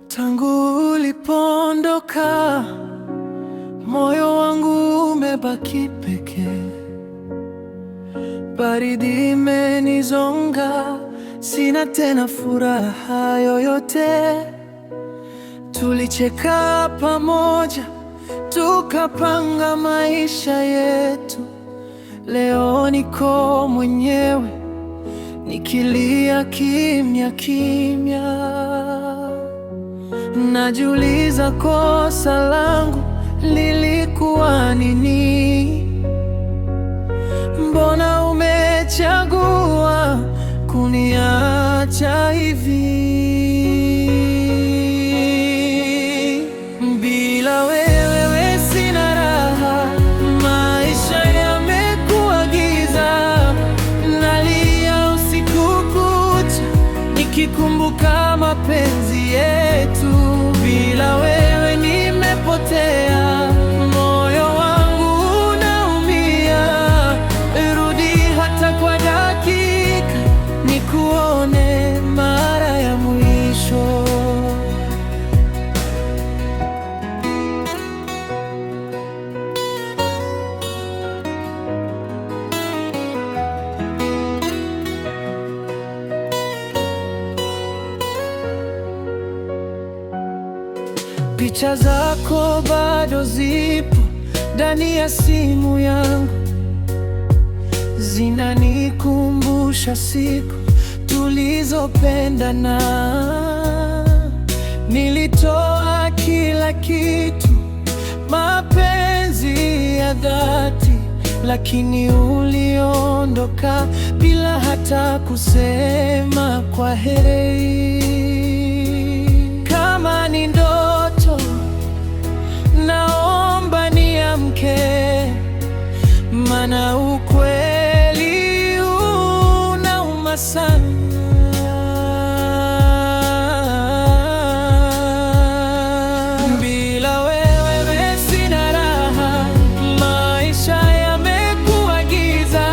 Tangu ulipoondoka, moyo wangu umebaki pekee. Baridi imenizonga, sina tena furaha yoyote. Tulicheka pamoja, tukapanga maisha yetu. Leo niko mwenyewe, nikilia kimya kimya. Najiuliza kosa langu lilikuwa nini? Mbona umechagua kuniacha hivi? Bila wewe sina raha, maisha yamekuwa giza. Nalia usiku kucha, nikikumbuka mapenzi yetu. Bila wewe nimepotea, moyo wangu unaumia. Rudi hata kwa dakika, nikuone mara ya mwisho. Picha zako bado zipo ndani ya simu yangu, zinanikumbusha siku tulizopendana. Nilitoa kila kitu, mapenzi ya dhati, lakini uliondoka bila hata kusema kwaheri. Kama ni ndoto, naomba niamke, maana ukweli unauma sana. Bila wewe sina raha, maisha yamekuwa giza.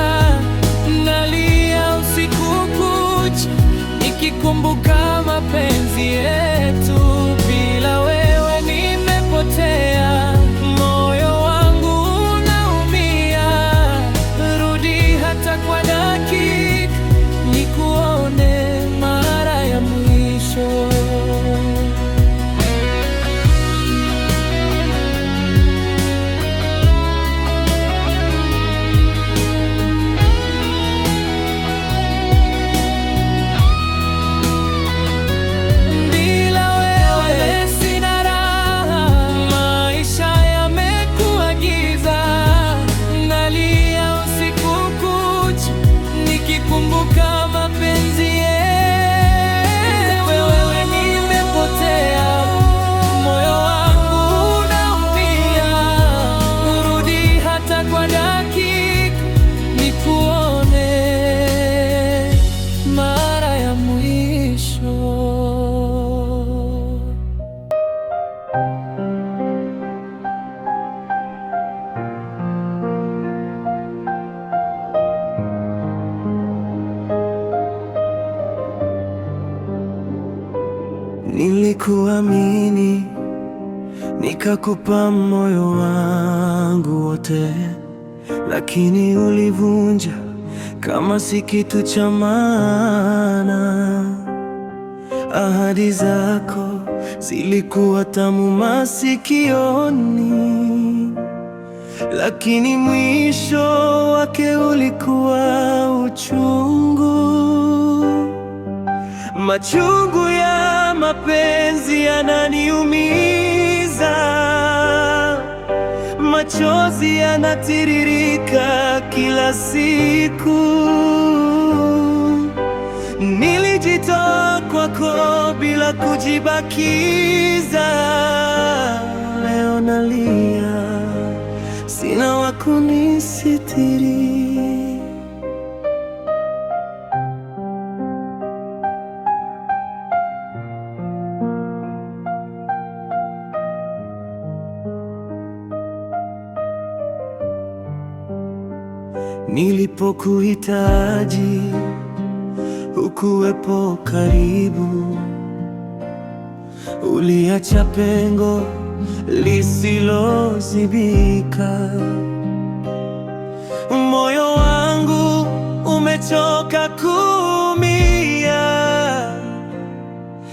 Nalia usiku kucha, nikikumbuka mapenzi yetu. Bila wewe nimepotea, moyo wangu unaumia. Rudi hata kwa dakika, nikuone mara ya mwisho. Kumbuka mapenzi yetu. Wewe nimepotea, moyo wangu unaumia. Urudi hata kwa dakika, nikuone mara ya mwisho. Nilikuamini, nikakupa moyo wangu wote, lakini ulivunja kama si kitu cha maana. Ahadi zako zilikuwa tamu masikioni, lakini mwisho wake ulikuwa uchungu. Machungu ya mapenzi yananiumiza, machozi yanatiririka kila siku. Nilijitoa kwako bila kujibakiza. Leo nalia, sina wa kunisitiri. Nilipokuhitaji hukuwepo karibu, uliacha pengo lisilozibika. Moyo wangu umechoka kuumia,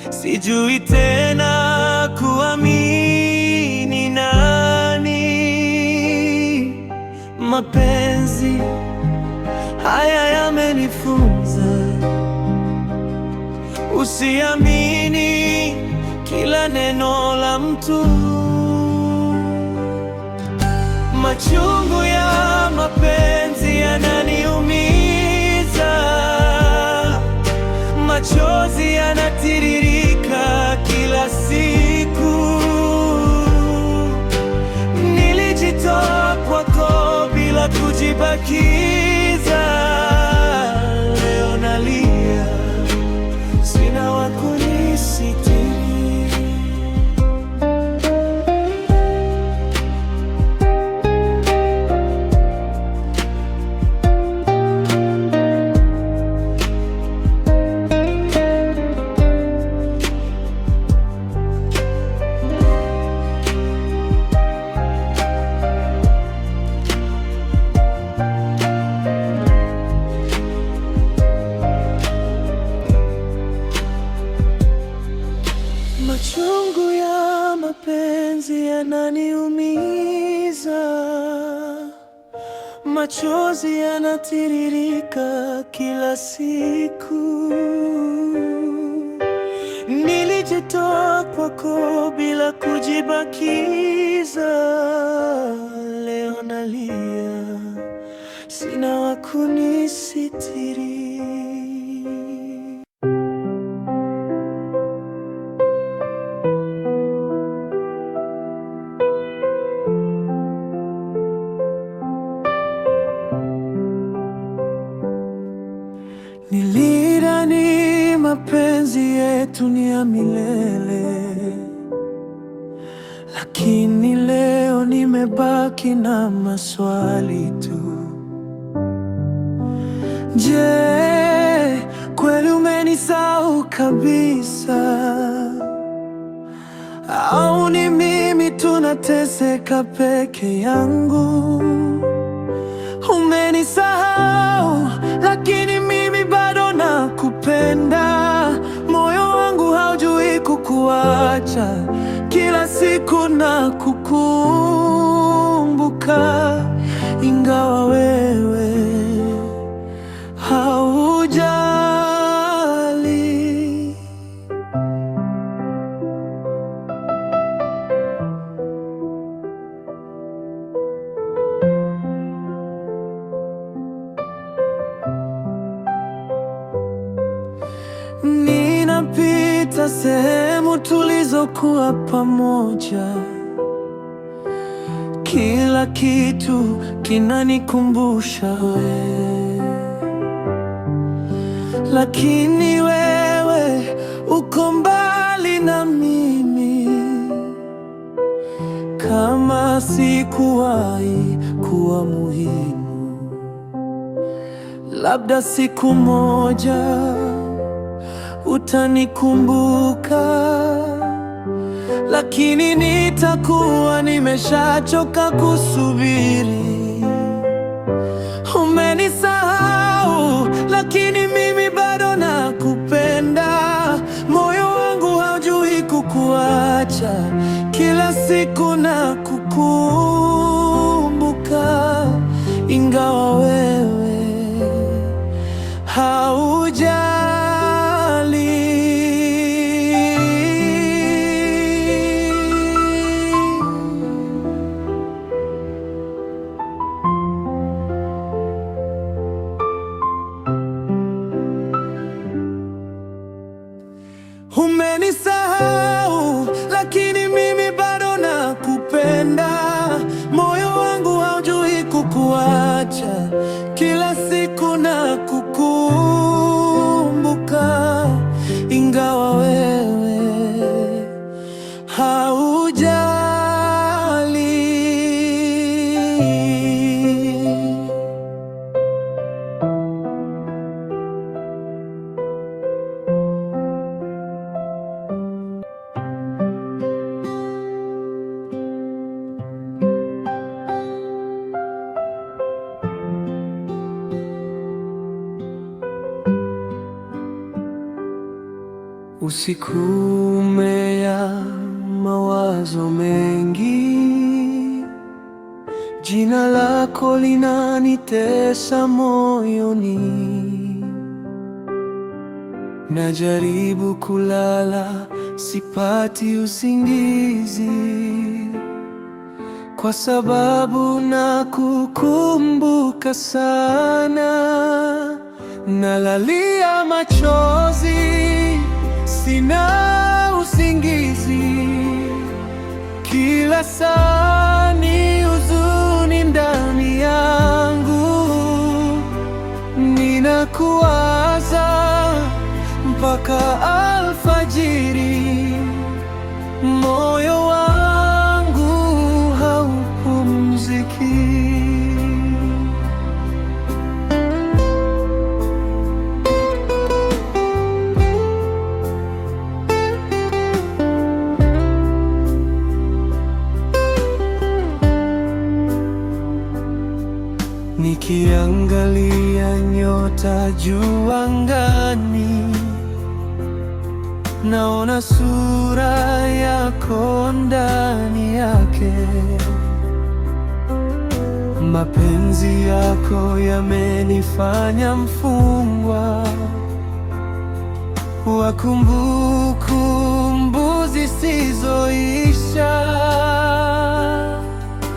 sijui tena kuamini nani. Mapenzi haya yamenifunza usiamini kila neno la mtu. Machungu ya mapenzi yananiumiza, machozi yanatiririka kila siku. Nilijitoa kwako bila kujibakiza, leo nalia, sina wa kunisitiri. Machungu ya mapenzi yananiumiza, machozi yanatiririka kila siku. Nilijitoa kwako bila kujibakiza, leo nalia, sina wa kunisitiri. Nilidhani mapenzi yetu ni ya milele, lakini leo nimebaki na maswali tu. Je, kweli umenisahau kabisa? Au ni mimi tunateseka peke yangu? Umenisahau, lakini mimi bado nakupenda. Moyo wangu haujui kukuacha, kila siku nakukumbuka, ingawa wewe haujali. Ninapita sehemu tulizokuwa pamoja, kila kitu kinanikumbusha wewe, lakini wewe uko mbali na mimi. Kama sikuwahi kuwa muhimu, labda siku moja utanikumbuka, lakini nitakuwa nimeshachoka kusubiri. Umenisahau, lakini mimi bado nakupenda. Moyo wangu haujui kukuacha, kila siku nakukumbuka, ingawa wewe haujali. Umenisahau, lakini mimi bado nakupenda. Moyo wangu haujui kukuacha, kila siku nakukumbuka, ingawa wewe haujali. Usiku umejaa mawazo mengi, jina lako linanitesa moyoni. Najaribu kulala, sipati usingizi, kwa sababu nakukumbuka sana. Nalalia machozi, sina usingizi, kila saa ni huzuni ndani yangu. Ninakuwaza mpaka alfajiri, moyo wangu haupumziki. Nikiangalia nyota juu angani, naona sura yako ndani yake. Mapenzi yako yamenifanya mfungwa wa kumbukumbu zisizoisha.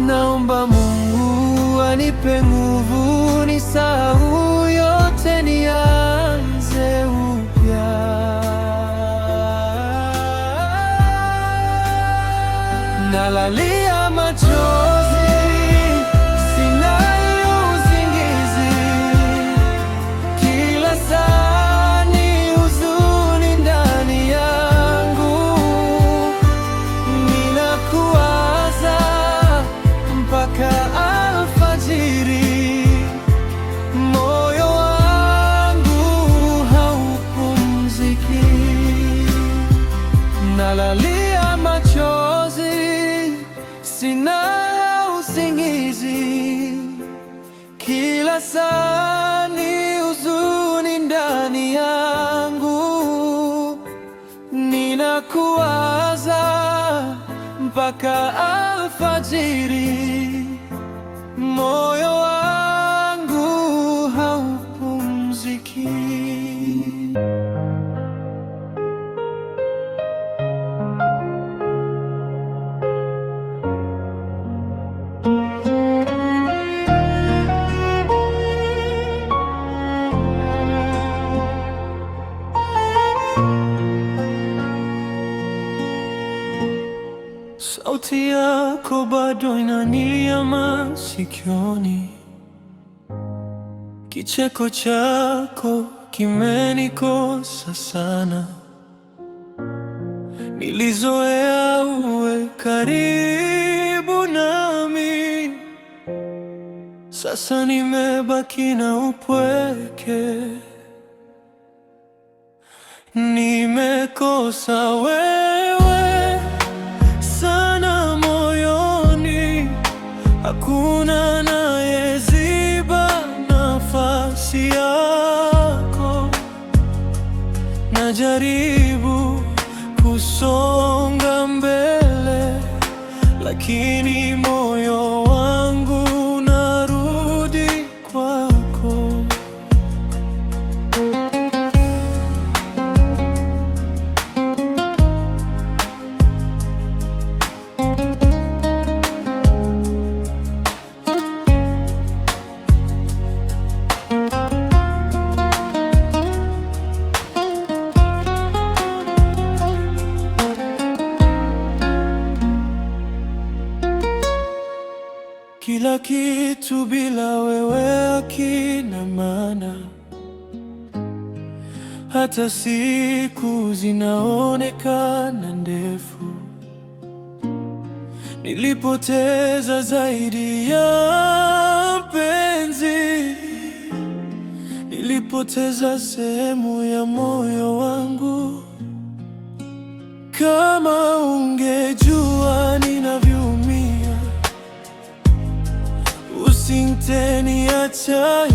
Naomba Mungu anipe nguvu, nisahau yote, nianze upya. Nalalia machozi, sina usingizi, kila saa ni huzuni ndani yangu. Ninakuwaza mpaka alfajiri, moyo wangu haupumziki. Nalalia machozi, sina usingizi, kila saa ni huzuni ndani yangu. Ninakuwaza mpaka alfajiri, moyo wangu haupumziki. Sauti yako bado inanilia masikioni, kicheko chako kimenikosa sana. Nilizoea uwe karibu nami, sasa nimebaki na upweke. Nimekosa wewe sana moyoni, hakuna anayeziba nafasi yako. Najaribu kusonga mbele, lakini moyo wangu unarudi kwako. Kila kitu bila wewe hakina maana, hata siku zinaonekana ndefu. Nilipoteza zaidi ya penzi, nilipoteza sehemu ya moyo wangu. Kama ungejua ninavyoumia, usingeniacha.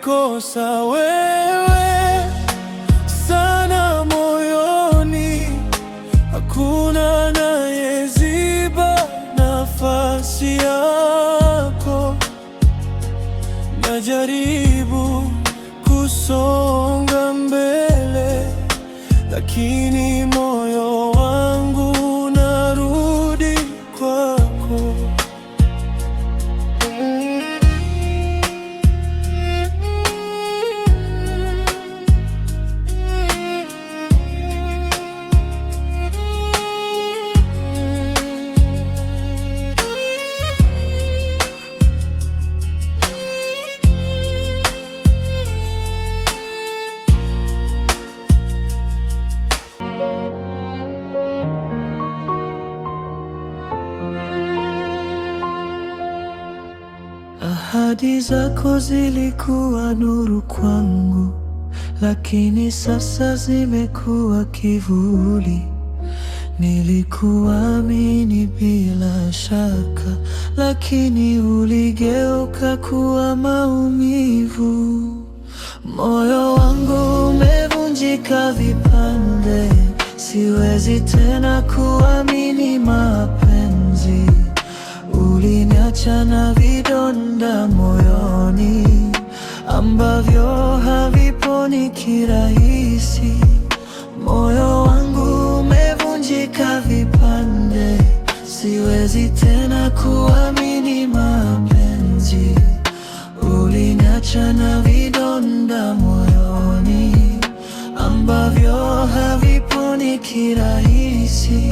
umenikosa wewe sana moyoni, hakuna anayeziba nafasi yako. Najaribu kusonga mbele, lakini moyo wangu unarudi kwako. Ahadi zako zilikuwa nuru kwangu, lakini sasa zimekuwa kivuli. Nilikuamini bila shaka, lakini uligeuka kuwa maumivu. Moyo wangu umevunjika vipande, siwezi tena kuamini mapenzi. Uliniacha na vidonda moyoni ambavyo haviponi kirahisi. Moyo wangu umevunjika vipande, siwezi tena kuamini mapenzi. Uliniacha na vidonda moyoni ambavyo haviponi kirahisi.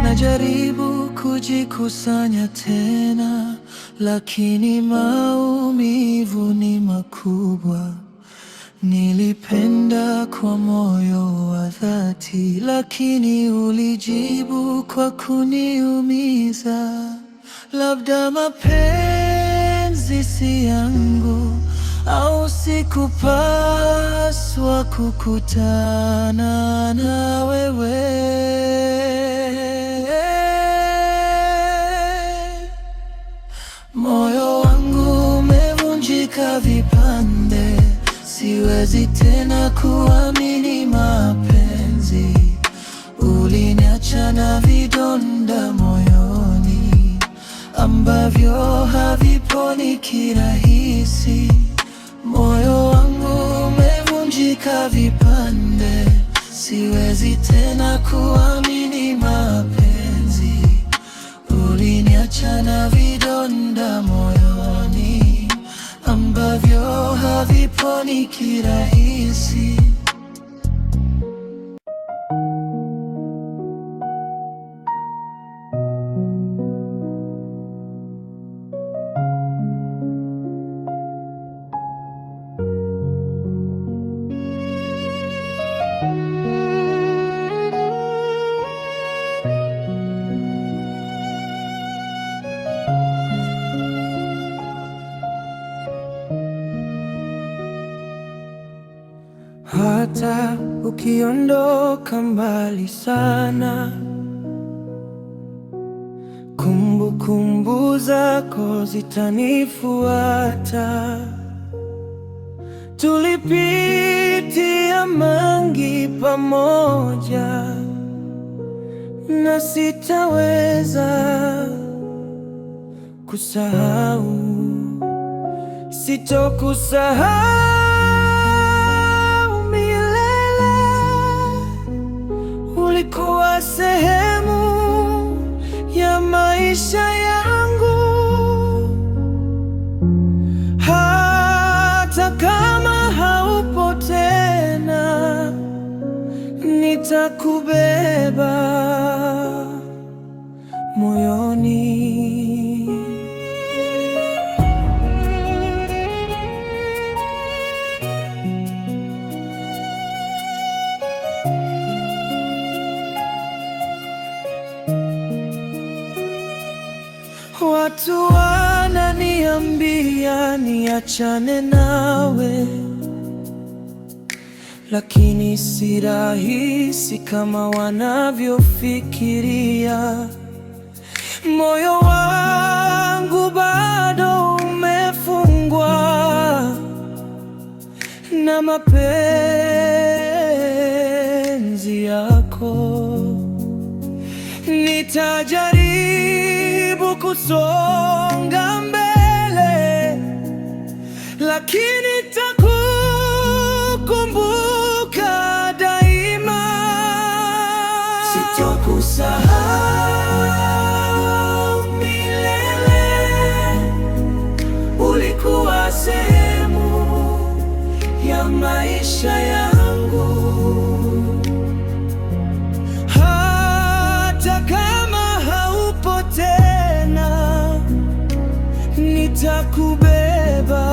Najaribu kujikusanya tena, lakini maumivu ni makubwa. Nilipenda kwa moyo wa dhati, lakini ulijibu kwa kuniumiza. Labda mapenzi si yangu, au sikupaswa kukutana na wewe. Moyo wangu umevunjika vipande, siwezi tena kuamini mapenzi. Uliniacha na vidonda moyoni ambavyo haviponi kirahisi. Moyo wangu umevunjika vipande, siwezi tena kuamini mapenzi. Uliniacha na vidonda moyoni ambavyo haviponi kirahisi. Hata ukiondoka mbali sana, kumbukumbu zako zitanifuata. Tulipitia mengi pamoja, na sitaweza kusahau, sitokusahau. Ulikuwa sehemu ya maisha yangu, hata kama haupo tena, nitakubeba moyoni. Watu waliniambia niachane nawe, lakini si rahisi kama wanavyofikiria. Moyo wangu bado umefungwa na mapenzi yako. Nitajaribu kusonga mbele, lakini nitakukumbuka daima. Sitakusahau milele, ulikuwa sehemu ya maisha yangu. Hata kama haupo tena, nitakubeba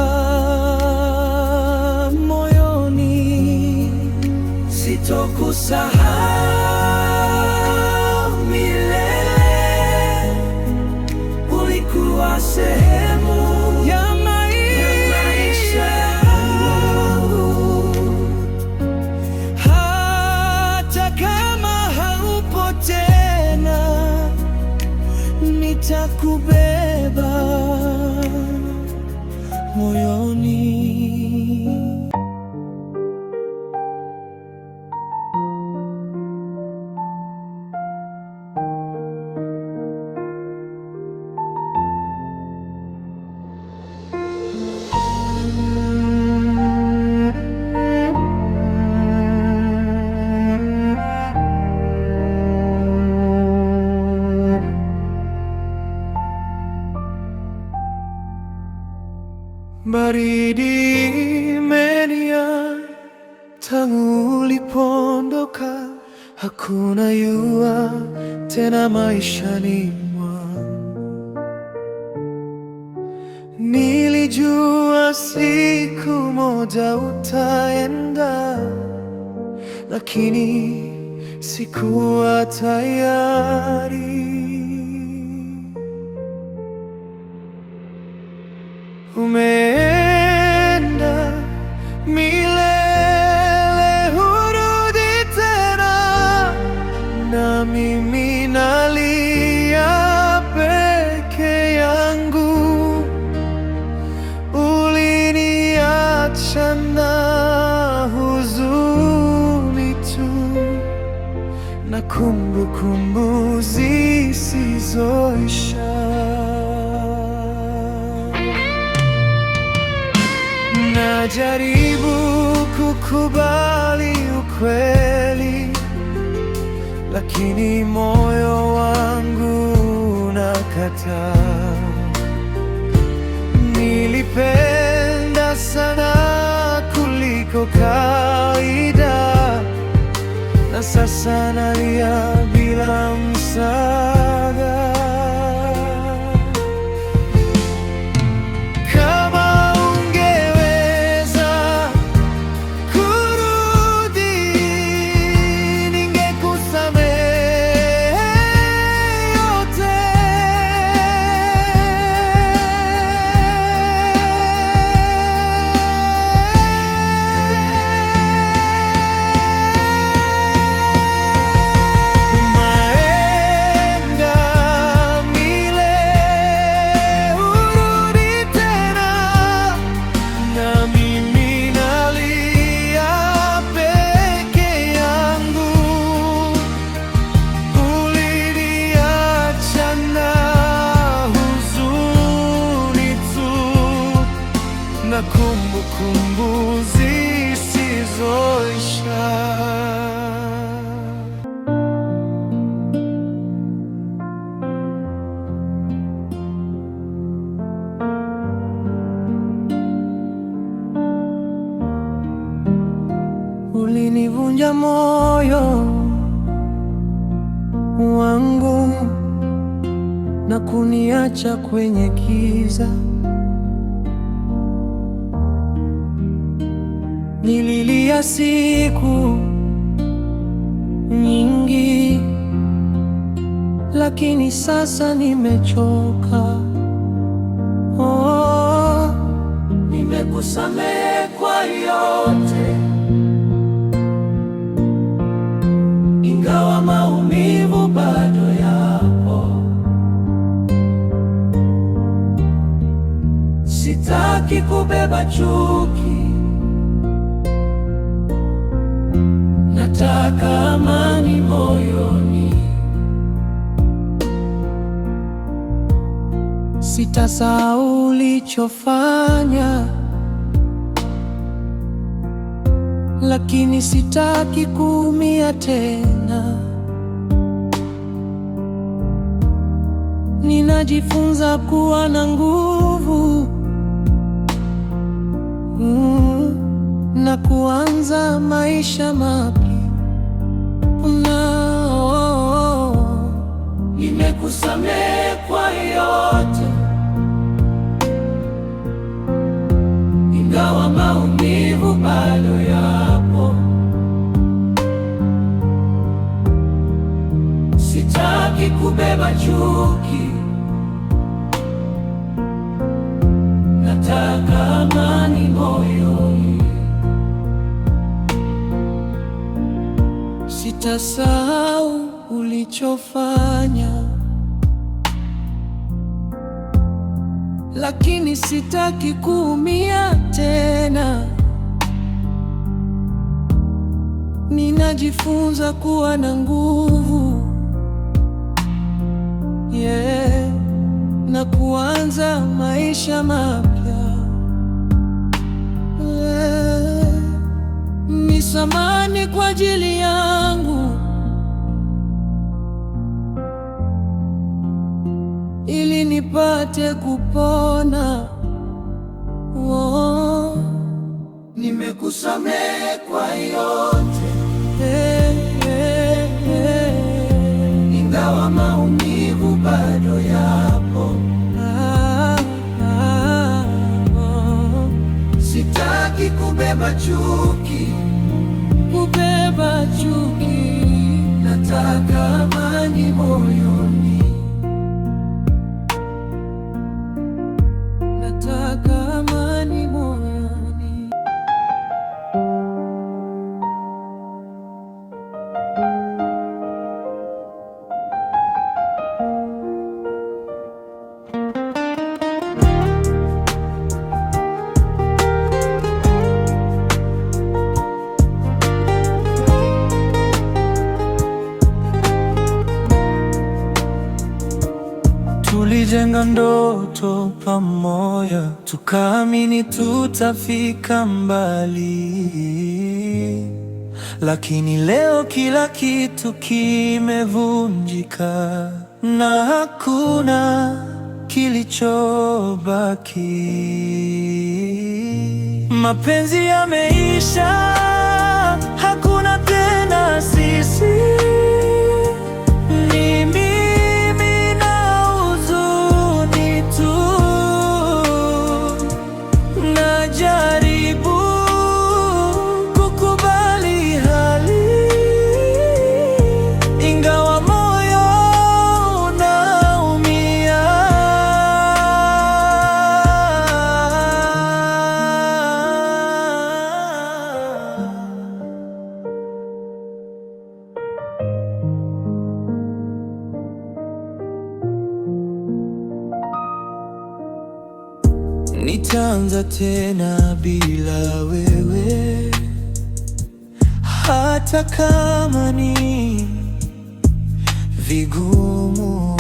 moyoni. Sitokusahau milele, ulikuwa sehemu ya maisha yangu. Hata kama haupo tena, nitakubeba moyoni. Baridi imenia tangu ulipoondoka, hakuna jua tena maishani mwangu. Nilijua siku moja utaenda, lakini sikuwa tayari. Umeenda milele, hurudi tena, na mimi nalia peke yangu. Uliniacha na huzuni tu, na kumbukumbu zisizoisha. Najaribu kukubali ukweli, lakini moyo wangu unakataa. Nilipenda sana kuliko kawaida, na sasa nalia bila msaada. Na kumbukumbu zisizoisha. Ulinivunja moyo wangu na kuniacha kwenye giza. Nililia siku nyingi, lakini sasa nimechoka. Oh. nimekusamehe kwa yote, ingawa maumivu bado yapo. Sitaki kubeba chuki, nataka amani moyoni. Sitasahau ulichofanya, lakini sitaki kuumia tena. Ninajifunza kuwa na nguvu na kuanza maisha mapya. Nimekusamehe kwa yote, ingawa maumivu bado yapo. Sitaki kubeba chuki, nataka amani moyoni. Sitasahau ulichofanya, lakini sitaki kuumia tena. Ninajifunza kuwa na nguvu, na kuanza maisha mapya. Nisamehe kwa ajili yangu, ili nipate kupona. Nimekusamehe kwa yote, ingawa maumivu bado yapo. Sitaki kubeba chuki, nataka amani moyoni. Nataka amani moyoni. Tulijenga ndoto pamoja, tukaamini tutafika mbali, lakini leo kila kitu kimevunjika na hakuna kilichobaki. Mapenzi yameisha, hakuna tena sisi. Nitaanza tena bila wewe, hata kama ni vigumu.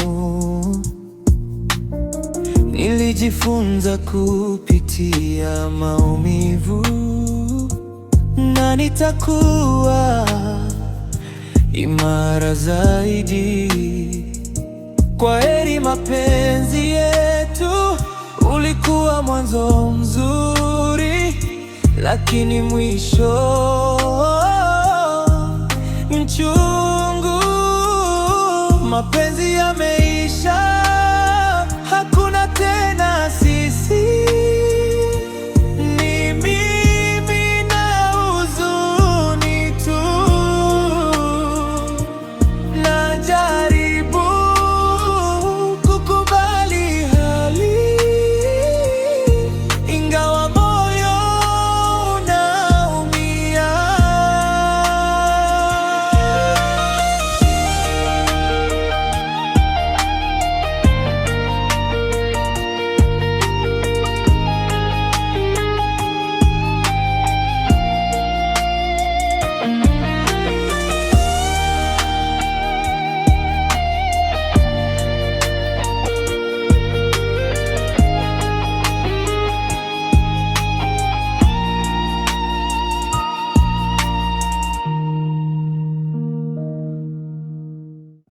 Nilijifunza kupitia maumivu, na nitakuwa imara zaidi. Kwaheri mapenzi yetu, ulikuwa mwanzo mzuri, lakini mwisho mchungu. Mapenzi